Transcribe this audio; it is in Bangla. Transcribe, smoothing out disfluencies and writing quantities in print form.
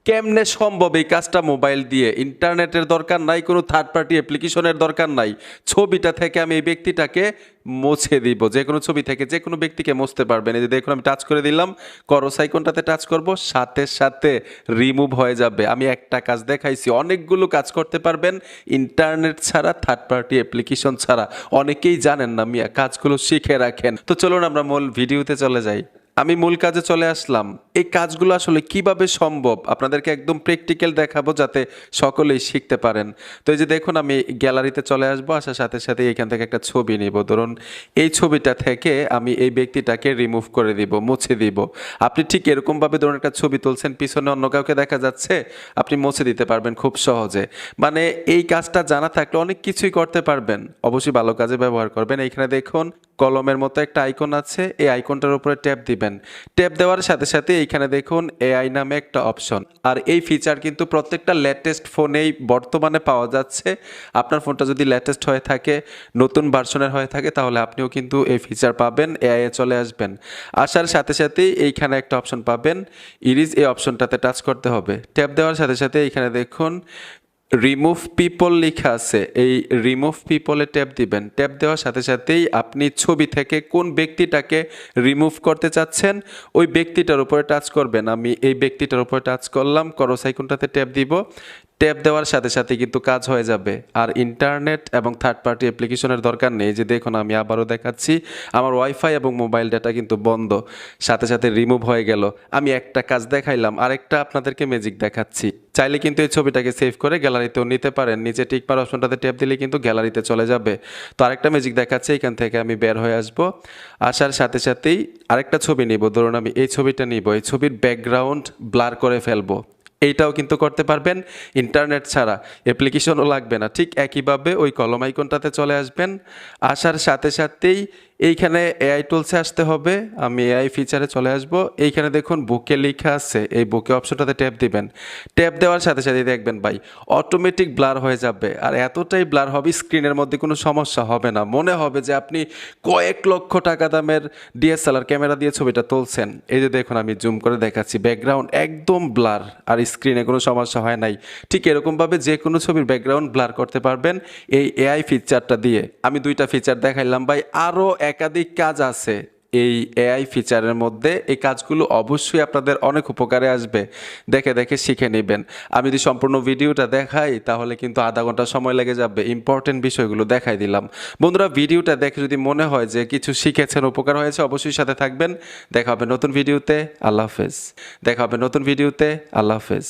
কেমনে সম্ভব এই কাজটা মোবাইল দিয়ে? ইন্টারনেটের দরকার নাই, কোনো থার্ড পার্টি অ্যাপ্লিকেশনের দরকার নাই। ছবিটা থেকে আমি এই ব্যক্তিটাকে মুছে দিব। যে কোনো ছবি থেকে যে কোনো ব্যক্তিকে মুছতে পারবেন। এই যে দেখুন আমি টাচ করে দিলাম, করস আইকনটাতে টাচ করব, সাথে সাথে রিমুভ হয়ে যাবে। আমি একটা কাজ দেখাইছি, অনেকগুলো কাজ করতে পারবেন ইন্টারনেট ছাড়া, থার্ড পার্টি অ্যাপ্লিকেশন ছাড়া। অনেকেই জানেন না মিয়া, কাজগুলো শিখে রাখেন। তো চলুন আমরা মূল ভিডিওতে চলে যাই। আমি মূল কাজে চলে আসলাম। এই কাজগুলো আসলে কিভাবে সম্ভব আপনাদেরকে একদম প্র্যাকটিক্যাল দেখাবো, যাতে সকলেই শিখতে পারেন। তো এই যে দেখুন আমি গ্যালারিতে চলে আসবো, আসার সাথে সাথে এখান থেকে একটা ছবি নিব। ধরুন এই ছবিটা থেকে আমি এই ব্যক্তিটাকে রিমুভ করে দিব, মুছে দিব। আপনি ঠিক এরকমভাবে ধরুন একটা ছবি তুলছেন, পিছনে অন্য কাউকে দেখা যাচ্ছে, আপনি মুছে দিতে পারবেন খুব সহজে। মানে এই কাজটা জানা থাকলে অনেক কিছুই করতে পারবেন। অবশ্যই ভালো কাজে ব্যবহার করবেন। এইখানে দেখুন কলমের মতো একটা আইকন আছে, এই আইকনটার উপরে ট্যাপ দিবেন। ট্যাপ দেওয়ার সাথে সাথে এইখানে দেখুন এআই নামে একটা অপশন। আর এই ফিচার কিন্তু প্রত্যেকটা লেটেস্ট ফোনেই বর্তমানে পাওয়া যাচ্ছে। আপনার ফোনটা যদি লেটেস্ট হয়ে থাকে, নতুন ভার্সনের হয়ে থাকে, তাহলে আপনিও কিন্তু এই ফিচার পাবেন। এআই এ চলে আসবেন, আসার সাথে সাথেই এইখানে একটা অপশন পাবেন, ইরিজ। এই অপশনটাতে টাচ করতে হবে। ট্যাপ দেওয়ার সাথে সাথে এইখানে দেখুন রিমুভ পিপল লেখা আছে, এই রিমুভ পিপলে ট্যাপ দিবেন। ট্যাপ দেওয়ার সাথে সাথেই আপনি ছবি থেকে কোন ব্যক্তিটাকে রিমুভ করতে চাচ্ছেন ওই ব্যক্তিটার উপরে টাচ করবেন। আমি এই ব্যক্তিটার উপরে টাচ করলাম, করস আইকনটাতে ট্যাপ দিব। ট্যাপ দেওয়ার সাথে সাথে কিন্তু কাজ হয়ে যাবে। আর ইন্টারনেট এবং থার্ড পার্টি অ্যাপ্লিকেশনের দরকার নেই। যে দেখুন আমি আবারও দেখাচ্ছি, আমার ওয়াইফাই এবং মোবাইল ডাটা কিন্তু বন্ধ, সাথে সাথে রিমুভ হয়ে গেল। আমি একটা কাজ দেখাইলাম, আরেকটা আপনাদেরকে ম্যাজিক দেখাচ্ছি। চাইলে কিন্তু এই ছবিটাকে সেভ করে গ্যালারিতেও নিতে পারেন। নিচে টিক মার অপশনটাতে ট্যাপ দিলে কিন্তু গ্যালারিতে চলে যাবে। তো আরেকটা ম্যাজিক দেখাচ্ছে, এখান থেকে আমি বের হয়ে আসব। আসার সাথে সাথেই আরেকটা ছবি নিব। ধরুন আমি এই ছবিটা নিব, এই ছবির ব্যাকগ্রাউন্ড ব্লার করে ফেলবো। এইটাও কিন্তু করতে পারবেন ইন্টারনেট ছাড়া, অ্যাপ্লিকেশনও লাগবে না। ঠিক একইভাবে ওই কলম আইকনটাতে চলে আসবেন। আসার সাথে সাথেই এইখানে এআই টুলসে আসতে হবে। আমি এআই ফিচারে চলে আসব। এইখানে দেখুন বুকে লেখা আছে, এই বুকে অপশনটাতে ট্যাপ দিবেন। ট্যাপ দেওয়ার সাথে সাথে দেখবেন ভাই অটোমেটিক ব্লার হয়ে যাবে। আর এতটাই ব্লার হবে, স্ক্রিনের মধ্যে কোনো সমস্যা হবে না। মনে হবে যে আপনি কয়েক লক্ষ টাকা দামের ডিএসএলআর ক্যামেরা দিয়ে ছবিটা তুলছেন। এই যে দেখুন আমি জুম করে দেখাচ্ছি, ব্যাকগ্রাউন্ড একদম ব্লার, আর স্ক্রিনে কোনো সমস্যা হয় নাই। ঠিক এরকমভাবে যে কোনো ছবির ব্যাকগ্রাউন্ড ব্লার করতে পারবেন এই এআই ফিচারটা দিয়ে। আমি দুইটা ফিচার দেখাইলাম ভাই, আরও একাধিক কাজ আছে এই এআই ফিচারের মধ্যে। এই কাজগুলো অবশ্যই আপনাদের অনেক উপকারে আসবে, দেখে দেখে শিখে নেবেন। আমি যদি সম্পূর্ণ ভিডিওটা দেখাই তাহলে কিন্তু আধা ঘন্টা সময় লেগে যাবে। ইম্পর্টেন্ট বিষয়গুলো দেখাই দিলাম। বন্ধুরা ভিডিওটা দেখে যদি মনে হয় যে কিছু শিখেছেন, উপকার হয়েছে, অবশ্যই সাথে থাকবেন। দেখা হবে নতুন ভিডিওতে। আল্লাহ হাফেজ। দেখা হবে নতুন ভিডিওতে। আল্লাহ হাফেজ।